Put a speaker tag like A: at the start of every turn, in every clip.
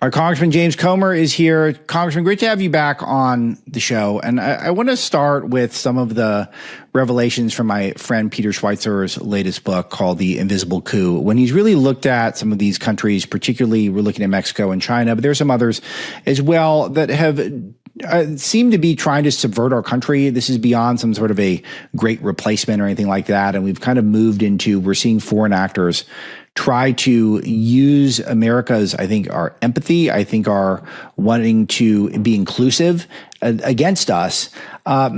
A: Our Congressman James Comer is here. Congressman, great to have you back on the show. And I want to start with some of the revelations from my friend Peter Schweizer's latest book called The Invisible Coup. When he's really looked at some of these countries, particularly we're looking at Mexico and China, but there are some others as well that have seem to be trying to subvert our country. This is beyond some sort of a great replacement or anything like that. And we've kind of moved into, we're seeing foreign actors try to use America's, I think, our empathy, I think our wanting to be inclusive against us. Are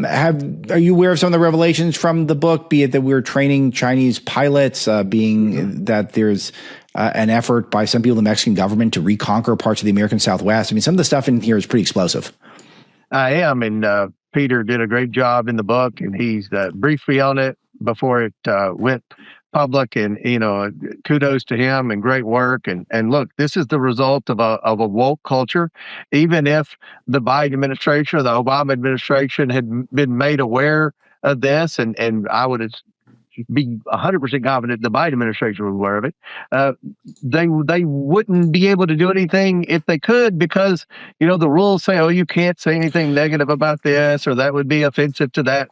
A: you aware of some of the revelations from the book, be it that we're training Chinese pilots, that there's an effort by some people in the Mexican government to reconquer parts of the American Southwest? I mean, some of the stuff in here is pretty explosive.
B: I am, and Peter did a great job in the book, and he's briefed me on it before it went public, and kudos to him and great work. And look, this is the result of a woke culture. Even if the Biden administration or the Obama administration had been made aware of this, and I would be 100% confident the Biden administration was aware of it, they wouldn't be able to do anything if they could, because the rules say, oh, you can't say anything negative about this, or that would be offensive to that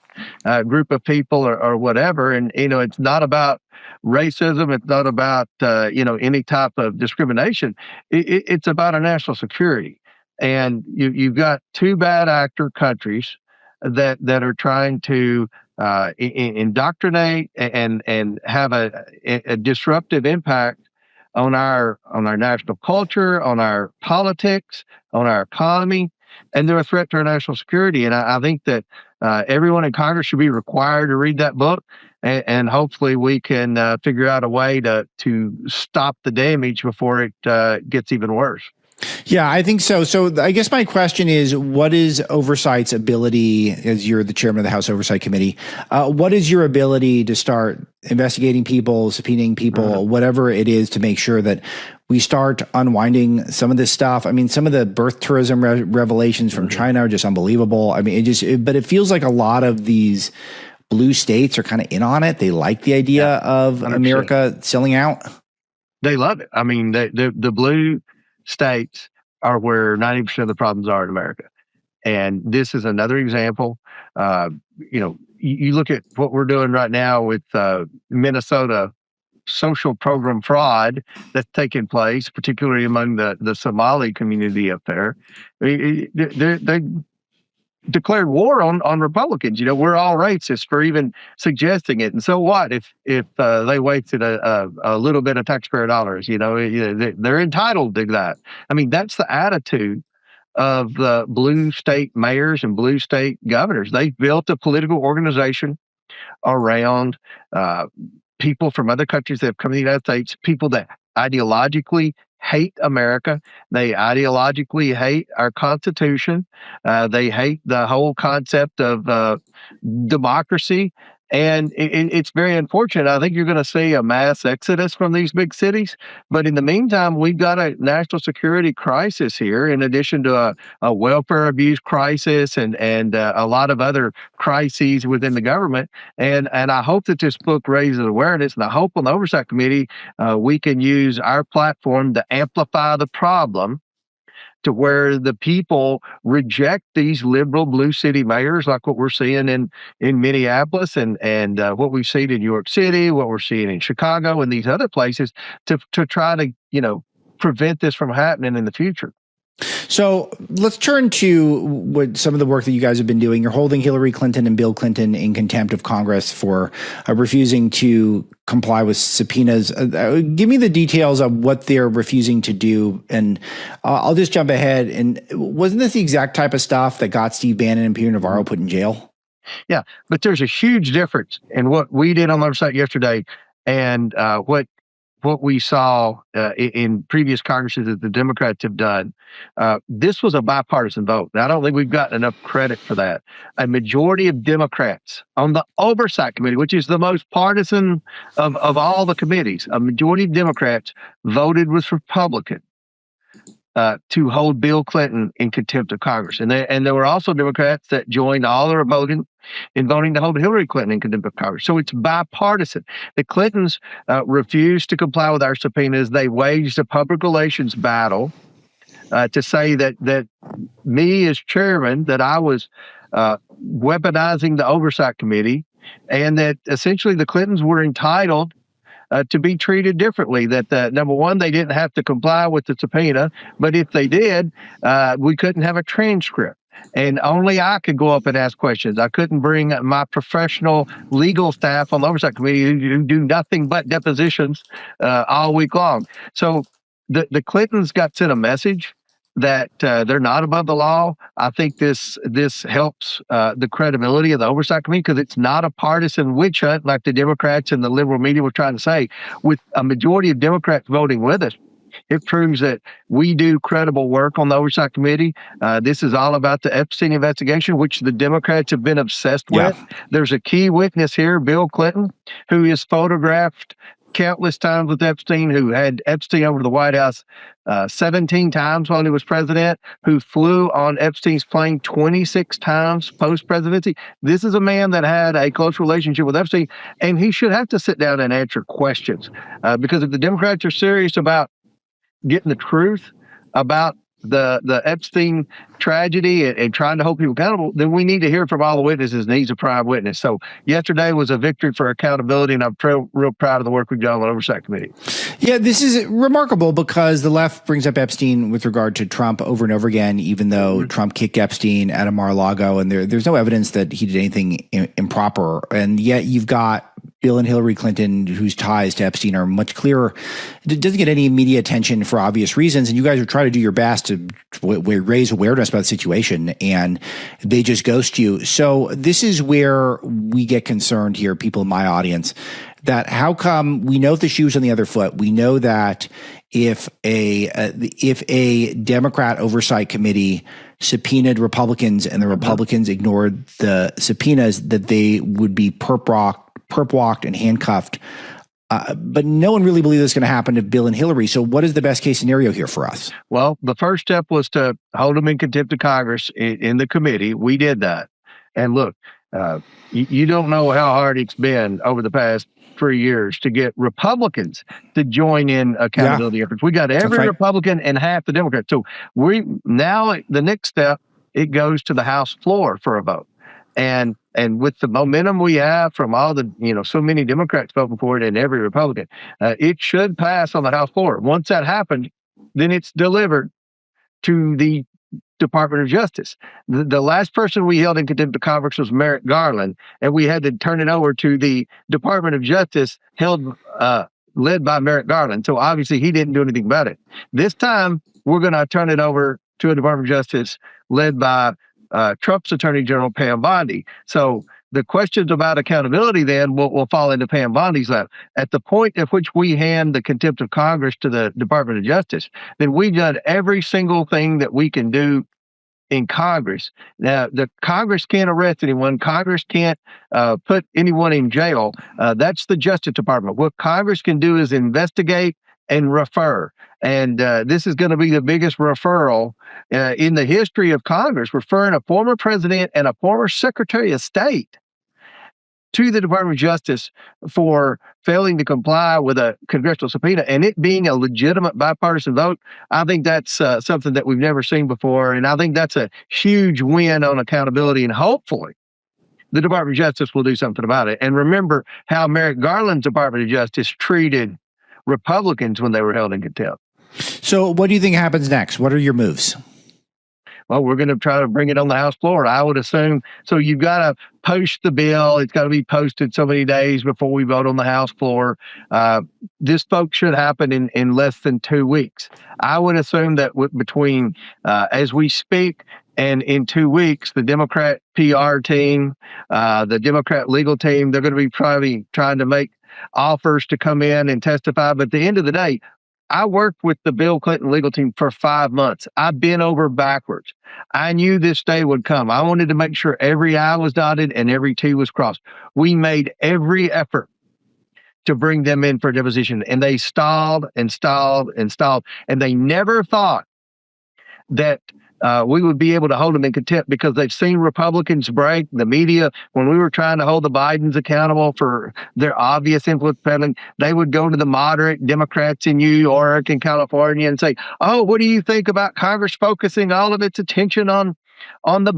B: group of people, or whatever. And it's not about racism, it's not about any type of discrimination. It's about our national security. And you've got two bad actor countries that are trying to indoctrinate and have a disruptive impact on our national culture, on our politics, on our economy, and they're a threat to our national security. And I think that everyone in Congress should be required to read that book, and hopefully we can figure out a way to stop the damage before it gets even worse.
A: Yeah, I think so. So I guess my question is, what is Oversight's ability, as you're the chairman of the House Oversight Committee, what is your ability to start investigating people, subpoenaing people, whatever it is, to make sure that we start unwinding some of this stuff? I mean, some of the birth tourism revelations from China are just unbelievable. I mean, but it feels like a lot of these blue states are kind of in on it. They like the idea of 100%. America selling out.
B: They love it. I mean, the blue states are where 90% of the problems are in America. And this is another example. You look at what we're doing right now with Minnesota social program fraud that's taking place, particularly among the Somali community up there. They declared war on Republicans. We're all racist for even suggesting it. And so what if they wasted a little bit of taxpayer dollars? They're entitled to that. I mean, that's the attitude of the blue state mayors and blue state governors. They've built a political organization around people from other countries that have come to the United States, people that ideologically hate America. They ideologically hate our Constitution. They hate the whole concept of democracy. And it's very unfortunate. I think you're going to see a mass exodus from these big cities. But in the meantime, we've got a national security crisis here, in addition to a welfare abuse crisis and a lot of other crises within the government. And I hope that this book raises awareness. And I hope on the Oversight Committee, we can use our platform to amplify the problem, to where the people reject these liberal blue city mayors, like what we're seeing in Minneapolis and what we've seen in New York City, what we're seeing in Chicago and these other places, to try to prevent this from happening in the future.
A: So let's turn to what some of the work that you guys have been doing. You're holding Hillary Clinton and Bill Clinton in contempt of Congress for refusing to comply with subpoenas. Give me the details of what they're refusing to do. And I'll just jump ahead. And wasn't this the exact type of stuff that got Steve Bannon and Peter Navarro put in jail?
B: Yeah, but there's a huge difference in what we did on the website yesterday and what we saw in previous Congresses that the Democrats have done. This was a bipartisan vote. Now, I don't think we've gotten enough credit for that. A majority of Democrats on the Oversight Committee, which is the most partisan of all the committees, a majority of Democrats voted with Republicans to hold Bill Clinton in contempt of Congress. And there were also Democrats that joined all the voting in voting to hold Hillary Clinton in contempt of Congress. So it's bipartisan. The Clintons refused to comply with our subpoenas. They waged a public relations battle to say that me as chairman, that I was weaponizing the Oversight Committee, and that essentially the Clintons were entitled to be treated differently. That number one, they didn't have to comply with the subpoena, but if they did, we couldn't have a transcript. And only I could go up and ask questions. I couldn't bring my professional legal staff on the Oversight Committee who do nothing but depositions all week long. So the Clintons got sent a message that they're not above the law. I think this helps the credibility of the Oversight Committee, because it's not a partisan witch hunt like the Democrats and the liberal media were trying to say. With a majority of Democrats voting with us, it proves that we do credible work on the Oversight Committee. This is all about the Epstein investigation, which the Democrats have been obsessed with. There's a key witness here, Bill Clinton, who is photographed countless times with Epstein, who had Epstein over to the White House 17 times while he was president, who flew on Epstein's plane 26 times post-presidency. This is a man that had a close relationship with Epstein, and he should have to sit down and answer questions. Because if the Democrats are serious about getting the truth about the Epstein tragedy and trying to hold people accountable, then we need to hear from all the witnesses, and he's a prime witness. So yesterday was a victory for accountability, and I'm real proud of the work we've done on the Oversight Committee.
A: Yeah, this is remarkable because the left brings up Epstein with regard to Trump over and over again, even though Trump kicked Epstein out of Mar-a-Lago, and there's no evidence that he did anything improper. And yet you've got Bill and Hillary Clinton, whose ties to Epstein are much clearer. It doesn't get any media attention for obvious reasons, and you guys are trying to do your best to raise awareness about the situation, and they just ghost you. So this is where we get concerned here, people in my audience, that how come we know the shoe's on the other foot? We know that if a Democrat oversight committee subpoenaed Republicans and the Republicans ignored the subpoenas, that they would be perp walked and handcuffed. But no one really believes it's going to happen to Bill and Hillary. So what is the best case scenario here for us?
B: Well, the first step was to hold them in contempt of Congress in the committee. We did that. And look, you don't know how hard it's been over the past 3 years to get Republicans to join in accountability efforts. We got every Republican and half the Democrats. So now the next step, it goes to the House floor for a vote. And with the momentum we have from all the, so many Democrats voting for it and every Republican, it should pass on the House floor. Once that happens, then it's delivered to the Department of Justice. The last person we held in contempt of Congress was Merrick Garland, and we had to turn it over to the Department of Justice led by Merrick Garland. So obviously he didn't do anything about it. This time, we're going to turn it over to a Department of Justice led by Trump's Attorney General, Pam Bondi. So the questions about accountability then will fall into Pam Bondi's lap. At the point at which we hand the contempt of Congress to the Department of Justice, then we've done every single thing that we can do in Congress. Now, the Congress can't arrest anyone. Congress can't put anyone in jail. That's the Justice Department. What Congress can do is investigate and refer. And this is going to be the biggest referral in the history of Congress, referring a former president and a former Secretary of State to the Department of Justice for failing to comply with a congressional subpoena, and it being a legitimate bipartisan vote. I think that's something that we've never seen before, and I think that's a huge win on accountability, and hopefully the Department of Justice will do something about it. And remember how Merrick Garland's Department of Justice treated Republicans when they were held in contempt.
A: So what do you think happens next? What are your moves?
B: Well, we're going to try to bring it on the House floor, I would assume. So you've got to post the bill. It's got to be posted so many days before we vote on the House floor. This vote should happen in less than 2 weeks. I would assume that between as we speak and in 2 weeks, the Democrat PR team, the Democrat legal team, they're going to be probably trying to make offers to come in and testify. But at the end of the day, I worked with the Bill Clinton legal team for 5 months. I bent over backwards. I knew this day would come. I wanted to make sure every I was dotted and every T was crossed. We made every effort to bring them in for deposition, and they stalled and stalled and stalled. And they never thought that we would be able to hold them in contempt because they've seen Republicans break the media. When we were trying to hold the Bidens accountable for their obvious influence peddling, they would go to the moderate Democrats in New York and California and say, "Oh, what do you think about Congress focusing all of its attention on the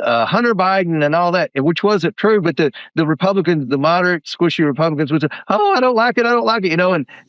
B: Hunter Biden and all that," which wasn't true. But the Republicans, the moderate, squishy Republicans, would say, "Oh, I don't like it,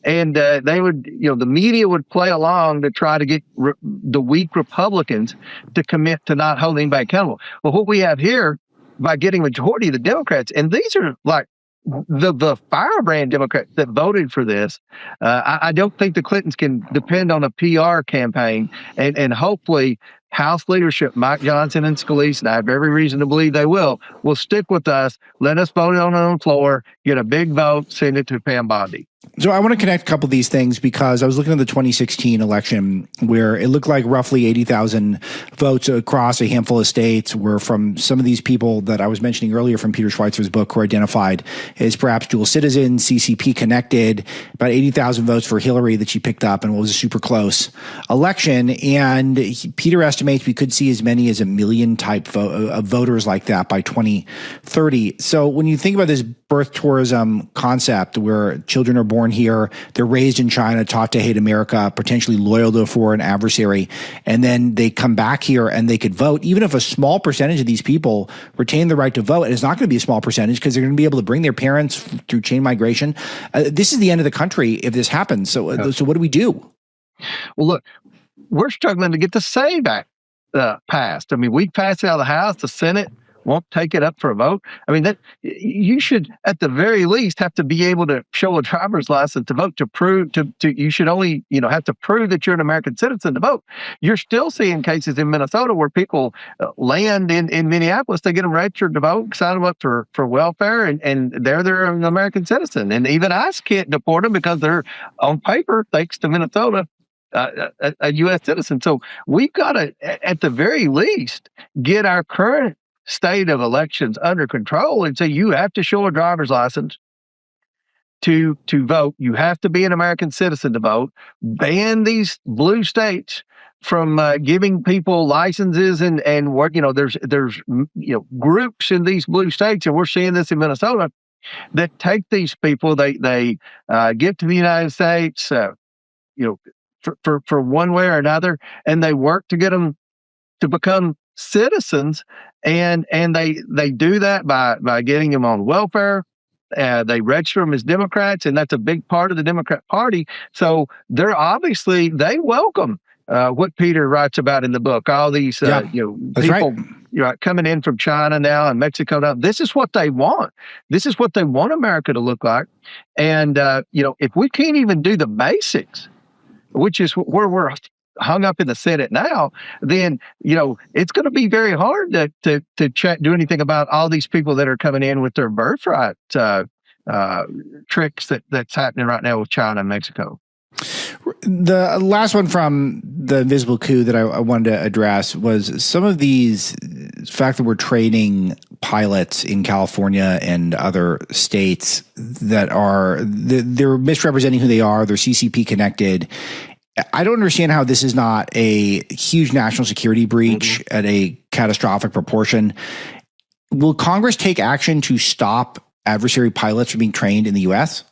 B: and they would, the media would play along to try to get the weak Republicans to commit to not holding anybody accountable. Well, what we have here, by getting majority of the Democrats, and these are like the firebrand Democrats that voted for this. I don't think the Clintons can depend on a PR campaign, and hopefully House leadership, Mike Johnson and Scalise, and I have every reason to believe they will stick with us. Let us vote on the floor, get a big vote, send it to Pam Bondi.
A: So I want to connect a couple of these things because I was looking at the 2016 election where it looked like roughly 80,000 votes across a handful of states were from some of these people that I was mentioning earlier from Peter Schweizer's book who are identified as perhaps dual citizens, CCP connected, about 80,000 votes for Hillary that she picked up in what was a super close election. And Peter estimates we could see as many as 1 million type of voters like that by 2030. So when you think about this birth tourism concept where children are born here, they're raised in China, taught to hate America, potentially loyal to a foreign adversary, and then they come back here and they could vote. Even if a small percentage of these people retain the right to vote, and it's not going to be a small percentage because they're going to be able to bring their parents through chain migration. This is the end of the country if this happens. So what do we do?
B: Well, look, we're struggling to get the SAVE Act passed. I mean, we passed it out of the House, the Senate won't take it up for a vote. I mean, that you should at the very least have to be able to show a driver's license to vote to prove you should only, have to prove that you're an American citizen to vote. You're still seeing cases in Minnesota where people land in Minneapolis, they get them registered to vote, sign them up for welfare, and they're an American citizen. And even ICE can't deport them because they're on paper, thanks to Minnesota, a U.S. citizen. So we've got to, at the very least, get our current state of elections under control and say you have to show a driver's license to vote. You have to be an American citizen to vote. Ban these blue states from giving people licenses and work. There's groups in these blue states, and we're seeing this in Minnesota, that take these people. They get to the United States, for one way or another, and they work to get them to become citizens, and they do that by getting them on welfare. They register them as Democrats, and that's a big part of the Democrat Party. So they welcome what Peter writes about in the book. All these people coming in from China now and Mexico now. This is what they want. This is what they want America to look like. And if we can't even do the basics, which is where we're hung up in the Senate now, then it's going to be very hard to do anything about all these people that are coming in with their birthright tricks that's happening right now with China and Mexico.
A: The last one from the Invisible Coup that I wanted to address was some of these fact that we're training pilots in California and other states that they're misrepresenting who they are. They're CCP connected. I don't understand how this is not a huge national security breach at a catastrophic proportion. Will Congress take action to stop adversary pilots from being trained in the U.S.?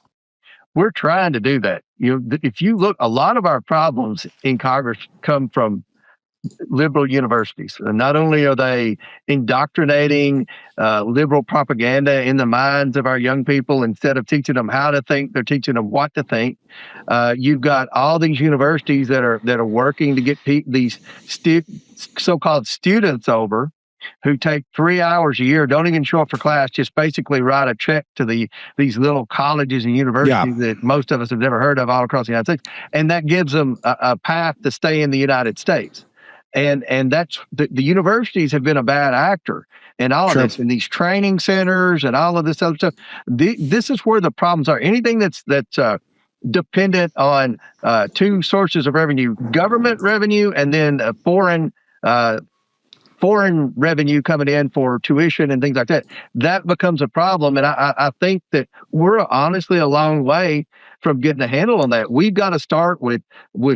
B: We're trying to do that. If you look, a lot of our problems in Congress come from liberal universities. And not only are they indoctrinating liberal propaganda in the minds of our young people, instead of teaching them how to think, they're teaching them what to think. You've got all these universities that are working to get these so-called students over, who take 3 hours a year, don't even show up for class, just basically write a check to these little colleges and universities that most of us have never heard of all across the United States. And that gives them a path to stay in the United States. And that's the universities have been a bad actor in all of this, in these training centers and all of this other stuff. This is where the problems are. Anything that's dependent on two sources of revenue: government revenue and then foreign revenue coming in for tuition and things like that, that becomes a problem. And I think that we're honestly a long way from getting a handle on that. We've got to start with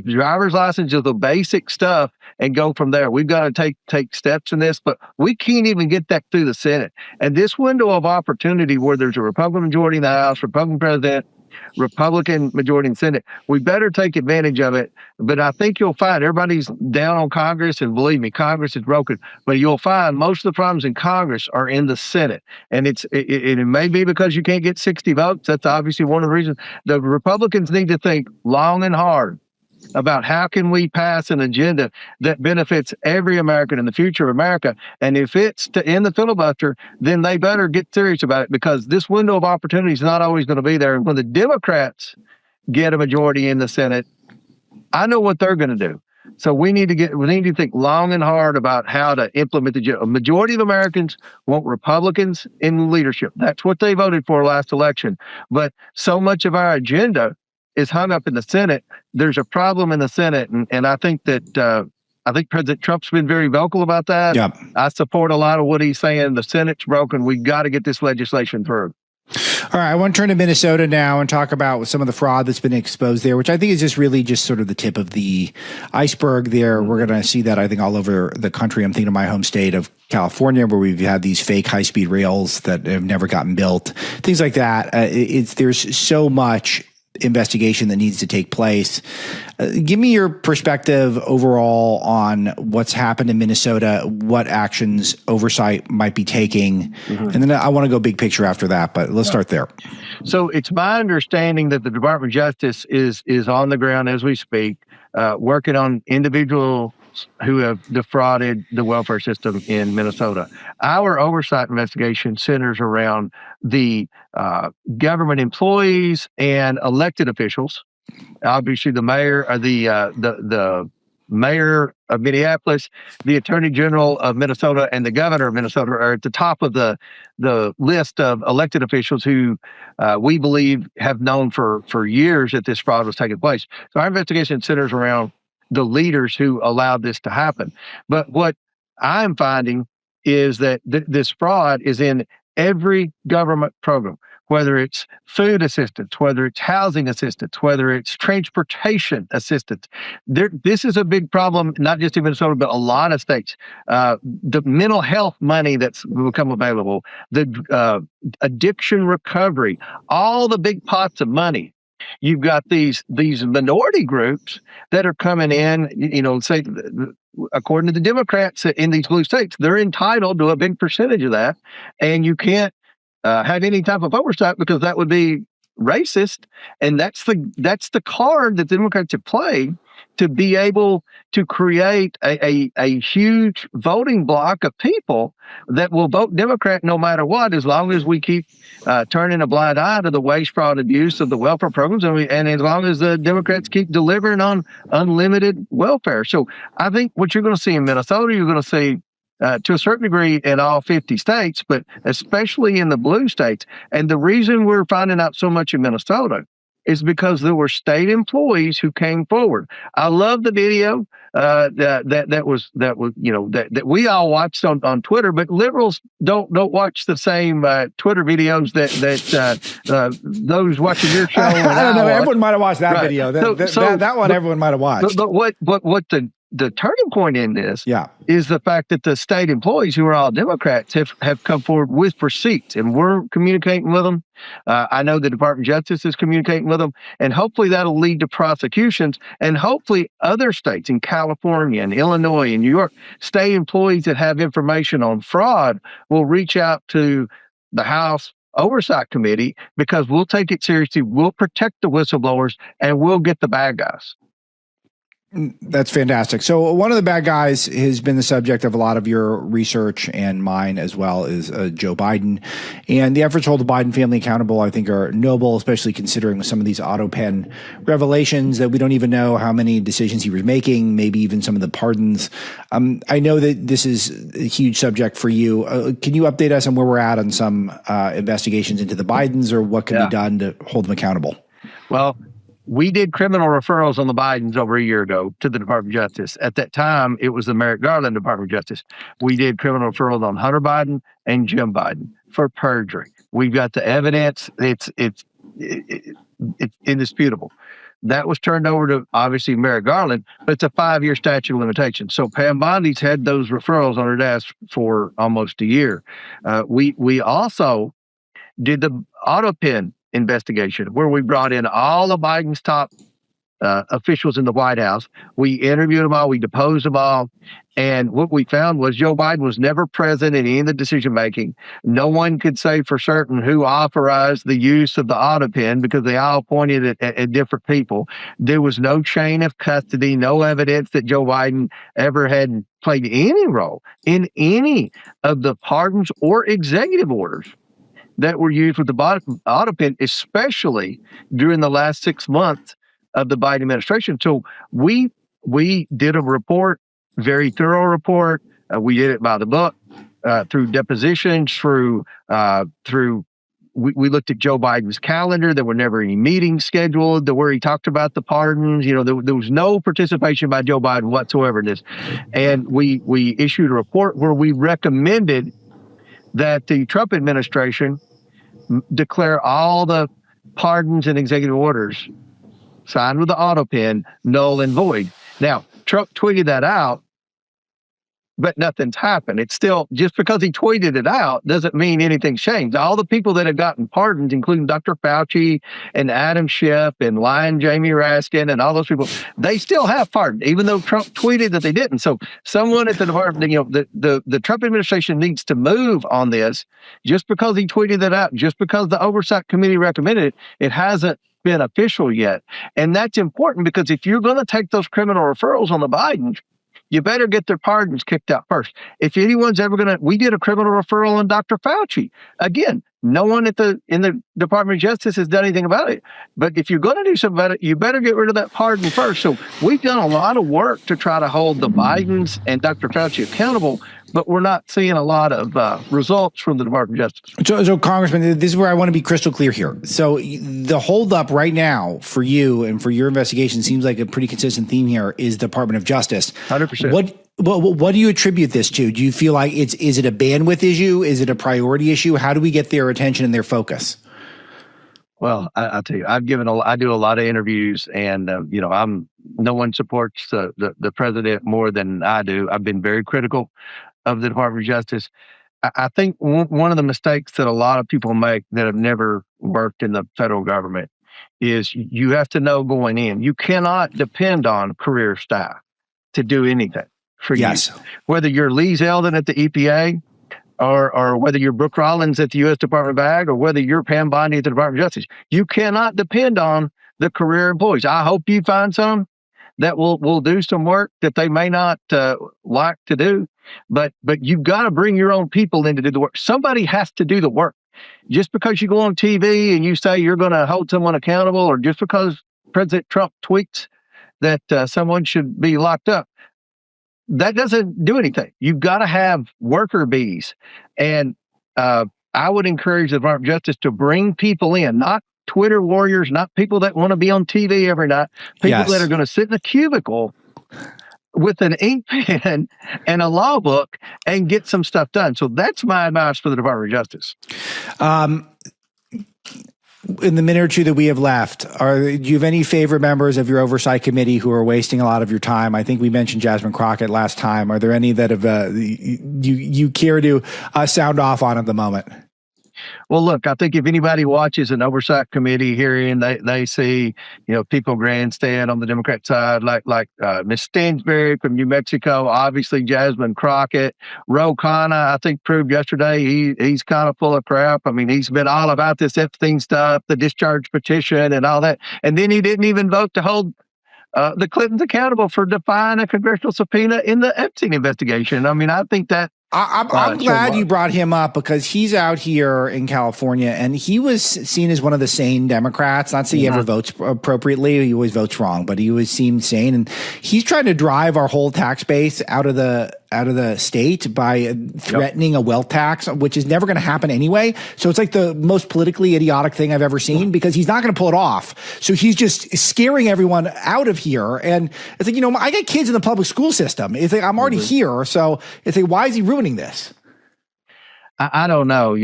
B: driver's licenses, the basic stuff, and go from there. We've got to take steps in this, but we can't even get that through the Senate. And this window of opportunity where there's a Republican majority in the House, Republican president, Republican majority in the Senate, we better take advantage of it. But I think you'll find everybody's down on Congress, and believe me, Congress is broken. But you'll find most of the problems in Congress are in the Senate, and it may be because you can't get 60 votes. That's obviously one of the reasons. The Republicans need to think long and hard about how can we pass an agenda that benefits every American and the future of America. And if it's to end the filibuster, then they better get serious about it, because this window of opportunity is not always going to be there. And when the Democrats get a majority in the Senate, I know what they're going to do. So we need to think long and hard about how to implement the agenda. A majority of Americans want Republicans in leadership. That's what they voted for last election. But so much of our agenda is hung up in the Senate. There's a problem in the Senate, and I think that President Trump's been very vocal about that.
A: Yep.
B: I support a lot of what he's saying. The Senate's broken. We've got to get this legislation through.
A: All right, I want to turn to Minnesota now and talk about some of the fraud that's been exposed there, which I think is just sort of the tip of the iceberg there. We're going to see that, I think, all over the country. I'm thinking of my home state of California, where we've had these fake high-speed rails that have never gotten built, things like that. There's so much investigation that needs to take place. Give me your perspective overall on what's happened in Minnesota, what actions Oversight might be taking, and then I want to go big picture after that, but let's start there.
B: So it's my understanding that the Department of Justice is on the ground as we speak, working on individuals who have defrauded the welfare system in Minnesota. Our oversight investigation centers around the government employees and elected officials. Obviously, the mayor, the mayor of Minneapolis, the attorney general of Minnesota, and the governor of Minnesota are at the top of the list of elected officials who we believe have known for years that this fraud was taking place. So our investigation centers around the leaders who allowed this to happen. But what I'm finding is that this fraud is in every government program, whether it's food assistance, whether it's housing assistance, whether it's transportation assistance. This is a big problem, not just in Minnesota, but a lot of states. The mental health money that's become available, the addiction recovery, all the big pots of money. You've got these minority groups that are coming in, say, according to the Democrats in these blue states, they're entitled to a big percentage of that. And you can't have any type of oversight because that would be racist. And that's the card that the Democrats have played to be able to create a huge voting block of people that will vote Democrat no matter what, as long as we keep turning a blind eye to the waste, fraud, abuse of the welfare programs, and as long as the Democrats keep delivering on unlimited welfare. So I think what you're going to see in Minnesota, you're going to see to a certain degree in all 50 states, but especially in the blue states. And the reason we're finding out so much in Minnesota is because there were state employees who came forward. I love the video that we all watched on Twitter, but liberals don't watch the same Twitter videos that those watching your show.
A: I don't know. Everyone might have watched that video. That one everyone might have watched.
B: But what the turning point in this is the fact that the state employees, who are all Democrats, have come forward with receipts, and we're communicating with them. I know the Department of Justice is communicating with them, and hopefully that'll lead to prosecutions, and hopefully other states in California and Illinois and New York, state employees that have information on fraud will reach out to the House Oversight Committee, because we'll take it seriously, we'll protect the whistleblowers, and we'll get the bad guys.
A: That's fantastic. So one of the bad guys has been the subject of a lot of your research, and mine as well, is Joe Biden. And the efforts to hold the Biden family accountable, I think, are noble, especially considering some of these auto pen revelations that we don't even know how many decisions he was making, maybe even some of the pardons. I know that this is a huge subject for you. Can you update us on where we're at on some investigations into the Bidens, or what can be done to hold them accountable?
B: Well, we did criminal referrals on the Bidens over a year ago to the Department of Justice. At that time, it was the Merrick Garland Department of Justice. We did criminal referrals on Hunter Biden and Jim Biden for perjury. We've got the evidence. It's indisputable. That was turned over to, obviously, Merrick Garland, but it's a 5-year statute of limitations. So Pam Bondi's had those referrals on her desk for almost a year. We also did the auto pen investigation, where we brought in all of Biden's top officials in the White House. We interviewed them all, we deposed them all, and what we found was Joe Biden was never present in any of the decision making. No one could say for certain who authorized the use of the auto pen because they all pointed at different people. There was no chain of custody, no evidence that Joe Biden ever had played any role in any of the pardons or executive orders that were used with the auto pen, especially during the last 6 months of the Biden administration. So we did a report, very thorough report. We did it by the book, through depositions, through we looked at Joe Biden's calendar. There were never any meetings scheduled where he talked about the pardons. There was no participation by Joe Biden whatsoever in this. And we issued a report where we recommended that the Trump administration declare all the pardons and executive orders signed with the auto pen null and void. Now, Trump tweeted that out, but nothing's happened. It's still, just because he tweeted it out doesn't mean anything's changed. All the people that have gotten pardons, including Dr. Fauci and Adam Schiff and Lion Jamie Raskin and all those people, they still have pardoned, even though Trump tweeted that they didn't. So someone at the department, the Trump administration needs to move on this. Just because he tweeted it out, just because the Oversight Committee recommended it, it hasn't been official yet. And that's important, because if you're going to take those criminal referrals on the Bidens, you better get their pardons kicked out first. If anyone's ever going to, we did a criminal referral on Dr. Fauci. Again, no one in the Department of Justice has done anything about it. But if you're going to do something about it, you better get rid of that pardon first. So we've done a lot of work to try to hold the Bidens and Dr. Fauci accountable, but we're not seeing a lot of results from the Department of Justice.
A: So, Congressman, this is where I want to be crystal clear here. So the holdup right now for you and for your investigation seems like a pretty consistent theme here is the Department of Justice.
B: 100%.
A: What do you attribute this to? Do you feel like is it a bandwidth issue? Is it a priority issue? How do we get their attention and their focus?
B: Well, I'll tell you, I do a lot of interviews, and no one supports the president more than I do. I've been very critical of the Department of Justice. I think one of the mistakes that a lot of people make that have never worked in the federal government is you have to know going in, you cannot depend on career staff to do anything for you. Whether you're Lee Zeldin at the EPA, or whether you're Brooke Rollins at the U.S. Department of Ag, or whether you're Pam Bondi at the Department of Justice, you cannot depend on the career employees. I hope you find some that will do some work that they may not like to do, but you've got to bring your own people in to do the work. Somebody has to do the work. Just because you go on TV and you say you're going to hold someone accountable, or just because President Trump tweets that someone should be locked up, that doesn't do anything. You've got to have worker bees. And I would encourage the Department of Justice to bring people in, not Twitter warriors, not people that want to be on TV every night, people that are going to sit in a cubicle with an ink pen and a law book and get some stuff done. So that's my advice for the Department of Justice.
A: In the minute or two that we have left, do you have any favorite members of your oversight committee who are wasting a lot of your time? I think we mentioned Jasmine Crockett last time. Are there any that have you care to sound off on at the moment?
B: Well, look, I think if anybody watches an oversight committee hearing, they see, people grandstand on the Democrat side, like Ms. Stansberry from New Mexico, obviously Jasmine Crockett. Ro Khanna, I think, proved yesterday he's kind of full of crap. I mean, he's been all about this Epstein stuff, the discharge petition and all that. And then he didn't even vote to hold the Clintons accountable for defying a congressional subpoena in the Epstein investigation. I mean, I think that
A: I'm glad you brought him up, because he's out here in California and he was seen as one of the sane Democrats. Not to say he ever votes appropriately. He always votes wrong, but he always seemed sane. And he's trying to drive our whole tax base out of the state by threatening a wealth tax, which is never going to happen anyway. So it's like the most politically idiotic thing I've ever seen, because he's not going to pull it off. So he's just scaring everyone out of here. And it's like, I got kids in the public school system. It's like, I'm already here. So it's like, why is he ruining this?
B: I don't know.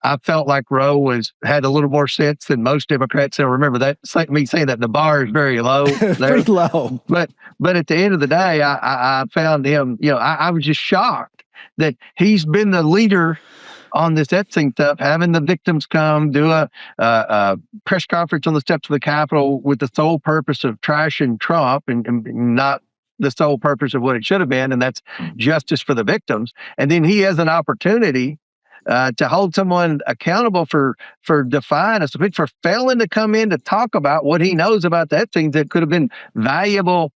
B: I felt like Roe had a little more sense than most Democrats. And remember that me saying that the bar is very low.
A: Pretty low.
B: But at the end of the day, I found him, I was just shocked that he's been the leader on this Epstein stuff, having the victims come do a press conference on the steps of the Capitol with the sole purpose of trashing Trump and not the sole purpose of what it should have been, and that's justice for the victims. And then he has an opportunity to hold someone accountable for defying a subpoena, for failing to come in to talk about what he knows about the Epstein that could have been valuable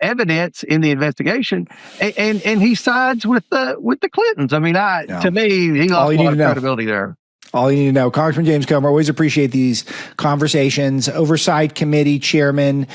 B: evidence in the investigation, and he sides with the Clintons. I mean, to me, he lost a lot of credibility there.
A: All you need to know. Congressman James Comer, always appreciate these conversations. Oversight Committee Chairman